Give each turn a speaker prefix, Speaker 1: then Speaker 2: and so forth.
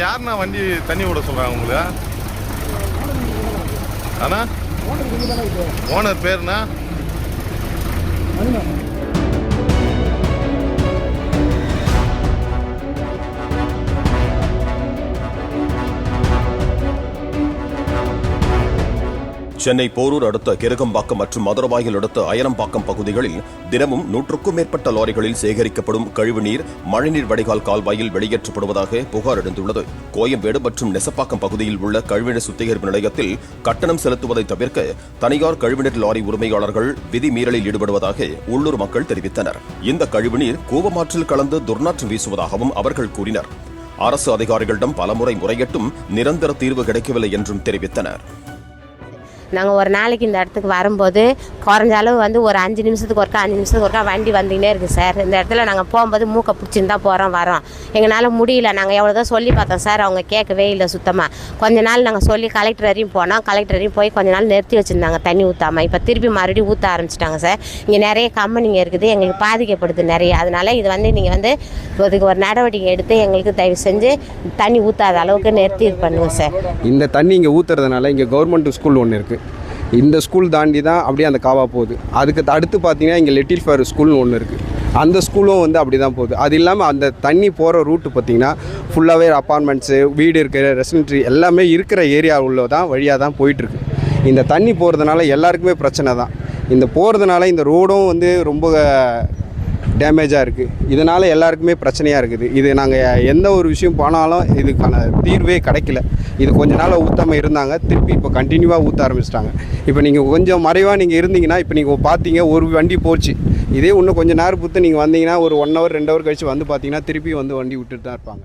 Speaker 1: யாருண்ணா வண்டி தண்ணி விட சொல்கிறாங்க உங்களுக்கு? அண்ணா ஓனர் பேருண்ணா?
Speaker 2: சென்னை போரூர் அடுத்த கிருகம்பாக்கம் மற்றும் மதுரவாயில் அடுத்த அயனம்பாக்கம் பகுதிகளில் தினமும் 100க்கும் மேற்பட்ட லாரிகளில் சேகரிக்கப்படும் கழிவுநீர் மழைநீர் வடிகால் கால்வாயில் வெளியேற்றப்படுவதாக புகார் எழுந்துள்ளது. கோயம்பேடு மற்றும் நெசப்பாக்கம் பகுதியில் உள்ள கழிவுநீர் சுத்திகரிப்பு நிலையத்தில் கட்டணம் செலுத்துவதை தவிர்க்க தனியார் கழிவுநீர் லாரி உரிமையாளர்கள் விதிமீறலில் ஈடுபடுவதாக உள்ளூர் மக்கள் தெரிவித்தனர். இந்த கழிவுநீர் கூவமாற்றில் கலந்து துர்நாற்றம் வீசுவதாகவும் அவர்கள் கூறினர். அரசு அதிகாரிகளிடம் பலமுறை முறையிட்டும் நிரந்தர தீர்வு கிடைக்கவில்லை என்றும் தெரிவித்தனர்.
Speaker 3: நாங்கள் ஒரு நாளைக்கு இந்த இடத்துக்கு வரும்போது குறைஞ்ச அளவு ஒரு 5 நிமிஷத்துக்கு ஒருக்கா வண்டி வந்துக்கினே இருக்குது சார். இந்த இடத்துல நாங்கள் போகும்போது மூக்கை பிடிச்சின்னு தான் வரோம். எங்களால் முடியல. நாங்கள் எவ்வளோ தான் சொல்லி பார்த்தோம் சார், அவங்க கேட்கவே இல்லை சுத்தமாக. கொஞ்ச நாள் நாங்கள் சொல்லி கலெக்டர் வரையும் போனோம். கலெக்டர் வரையும் போய் கொஞ்ச நாள் நிறுத்தி வச்சுருந்தாங்க தண்ணி ஊற்றாமல். இப்போ திருப்பி மறுபடியும் ஊற்ற ஆரம்பிச்சிட்டாங்க சார். இங்கே நிறைய கம்பெனிங்க இருக்குது, எங்களுக்கு பாதிக்கப்படுது நிறைய. அதனால் இது நீங்கள் இதுக்கு ஒரு நடவடிக்கை எடுத்து எங்களுக்கு தயவு செஞ்சு தண்ணி ஊற்றாத அளவுக்கு நிறுத்தி இது பண்ணுங்கள் சார்.
Speaker 4: இந்த தண்ணி இங்கே ஊற்றுறதுனால இங்கே கவர்மெண்ட் ஸ்கூல் ஒன்று இருக்குது. இந்த ஸ்கூல் தாண்டி தான் அப்படியே அந்த காவா போகுது. அதுக்கு அடுத்து பார்த்தீங்கன்னா இங்கே லிட்டில் ஃபேர் ஸ்கூல்னு ஒன்று இருக்குது. அந்த ஸ்கூலும் அப்படி தான் போகுது. அது இல்லாமல் அந்த தண்ணி போகிற ரூட்டு பார்த்திங்கன்னா ஃபுல்லாகவே அப்பார்ட்மெண்ட்ஸு, வீடு இருக்கிற ரெசிடென்ட்ரி எல்லாமே இருக்கிற ஏரியா உள்ள தான் வழியாக தான் போயிட்டுருக்கு. இந்த தண்ணி போகிறதுனால எல்லாருக்குமே பிரச்சனை தான். இந்த போகிறதுனால இந்த ரோடும் ரொம்ப டேமேஜாக இருக்குது. இதனால் எல்லாருக்குமே பிரச்சனையாக இருக்குது. இது நாங்கள் எந்த ஒரு விஷயம் போனாலும் இதுக்கான தீர்வே கிடைக்கல. இது கொஞ்ச நாள் ஊற்றாமல் இருந்தாங்க, திருப்பி இப்போ கண்டினியூவாக ஊற்ற ஆரம்பிச்சிட்டாங்க. இப்போ நீங்கள் கொஞ்சம் மறைவாக நீங்கள் இருந்தீங்கன்னா, இப்போ நீங்கள் பார்த்தீங்க ஒரு வண்டி போச்சு. இதே இன்னும் கொஞ்சம் நேரம் பொறுத்து நீங்கள் வந்தீங்கன்னா ஒரு 1 hour 2 hour கழிச்சு வந்து பார்த்தீங்கன்னா திருப்பி வண்டி விட்டுட்டு தான் இருப்பாங்க.